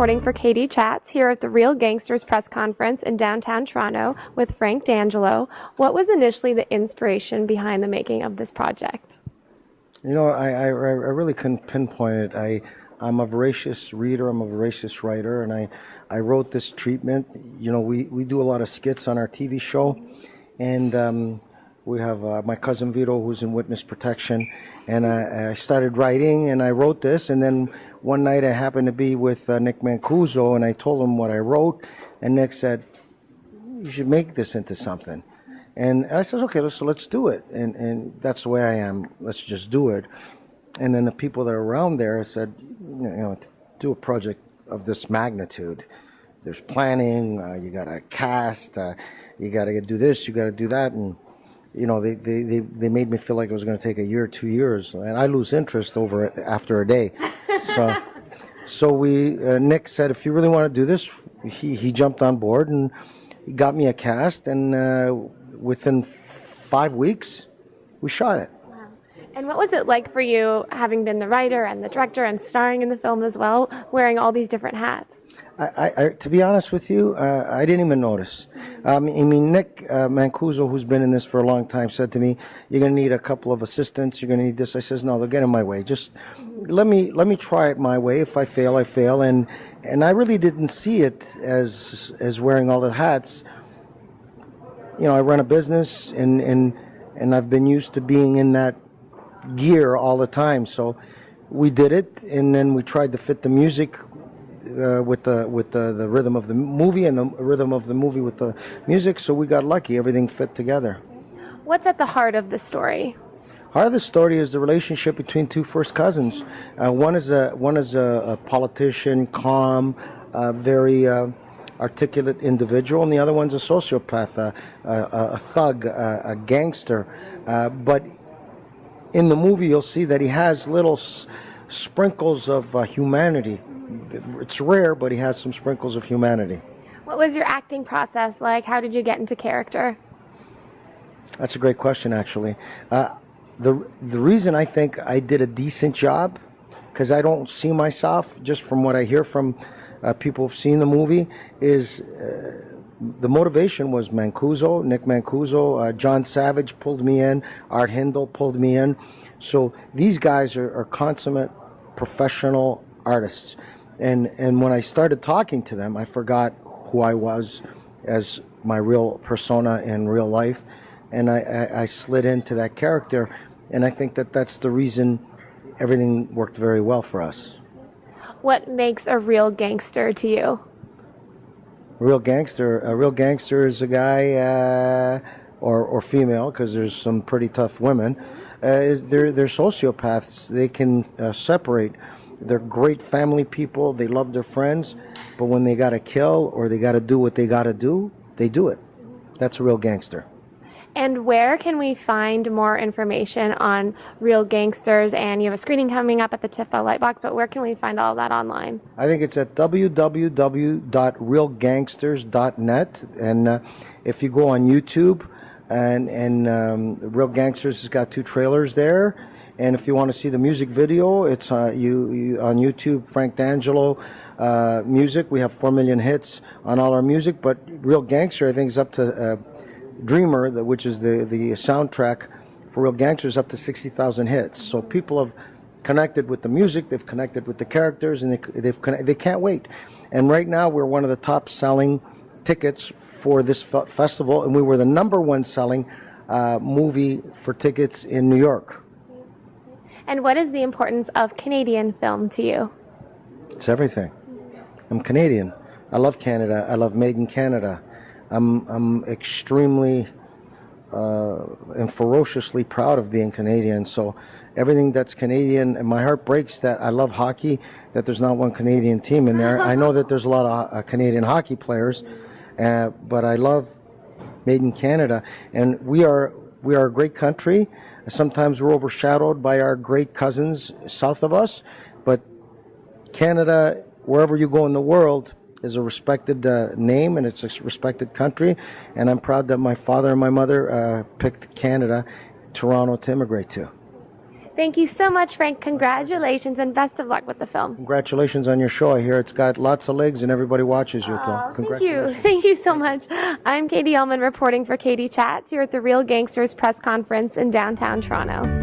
reporting for KD Chats here at the Real Gangsters press conference in downtown Toronto with Frank D'Angelo. What was initially the inspiration behind the making of this project? You know, I really couldn't pinpoint it. I'm a voracious reader, I'm a voracious writer, and I wrote this treatment. You know, we do a lot of skits on our TV show, and we have my cousin Vito, who's in witness protection, and I started writing, and I wrote this, and then one night I happened to be with Nick Mancuso, and I told him what I wrote, and Nick said, you should make this into something. And I said, okay, let's do it, and that's the way I am, let's just do it. And then the people that are around there said, you know, to do a project of this magnitude, there's planning, you got to cast, you got to do this, you got to do that, and you know, they made me feel like it was going to take a year, 2 years, and I lose interest over it after a day. So Nick said, if you really want to do this, he jumped on board and he got me a cast, and within 5 weeks, we shot it. Wow. And what was it like for you, having been the writer and the director and starring in the film as well, wearing all these different hats? To be honest with you, I didn't even notice. I mean, Nick Mancuso, who's been in this for a long time, said to me, "You're going to need a couple of assistants. You're going to need this." I says, "No, they'll get in my way. Just let me try it my way. If I fail, I fail." And I really didn't see it as wearing all the hats. You know, I run a business, and I've been used to being in that gear all the time. So we did it, and then we tried to fit the music with the rhythm of the movie and the rhythm of the movie with the music, so we got lucky. Everything fit together. What's at the heart of the story? Heart of the story is the relationship between two first cousins. One is a politician, calm, very articulate individual, and the other one's a sociopath, a thug, a gangster. But in the movie, you'll see that he has little sprinkles of humanity. It's rare, but he has some sprinkles of humanity. What was your acting process like? How did you get into character? That's a great question, actually. The reason I think I did a decent job, because I don't see myself, just from what I hear from people who've seen the movie, is the motivation was Mancuso, Nick Mancuso, John Savage pulled me in, Art Hindle pulled me in. So these guys are consummate professional artists. And when I started talking to them, I forgot who I was as my real persona in real life, and I slid into that character, and I think that's the reason everything worked very well for us. What makes a real gangster to you? A real gangster is a guy or female, because there's some pretty tough women. They're sociopaths. They can separate. They're great family people. They love their friends, but when they got to kill or they got to do what they got to do, they do it. That's a real gangster. And where can we find more information on Real Gangsters? And you have a screening coming up at the TIFF Lightbox, but where can we find all of that online? I think it's at www.realgangsters.net, and if you go on YouTube, and Real Gangsters has got 2 trailers there. And if you want to see the music video, it's you on YouTube, Frank D'Angelo music. We have 4 million hits on all our music, but Real Gangster, I think, is up to Dreamer, which is the soundtrack for Real Gangsters, up to 60,000 hits. So people have connected with the music, they've connected with the characters, and they can't wait. And right now, we're one of the top selling tickets for this festival, and we were the #1 selling movie for tickets in New York. And what is the importance of Canadian film to you? It's everything. I'm Canadian. I love Canada. I love Made in Canada. I'm extremely and ferociously proud of being Canadian. So everything that's Canadian, and my heart breaks that I love hockey, that there's not one Canadian team in there. I know that there's a lot of Canadian hockey players, but I love Made in Canada. And we are a great country. Sometimes we're overshadowed by our great cousins south of us, but Canada, wherever you go in the world, is a respected name, and it's a respected country, and I'm proud that my father and my mother picked Canada, Toronto, to immigrate to. Thank you so much, Frank. Congratulations and best of luck with the film. Congratulations on your show. I hear it's got lots of legs and everybody watches you. Oh, Congratulations. thank you so much. I'm Katie Ullman reporting for Katie Chats here at the Real Gangsters press conference in downtown Toronto.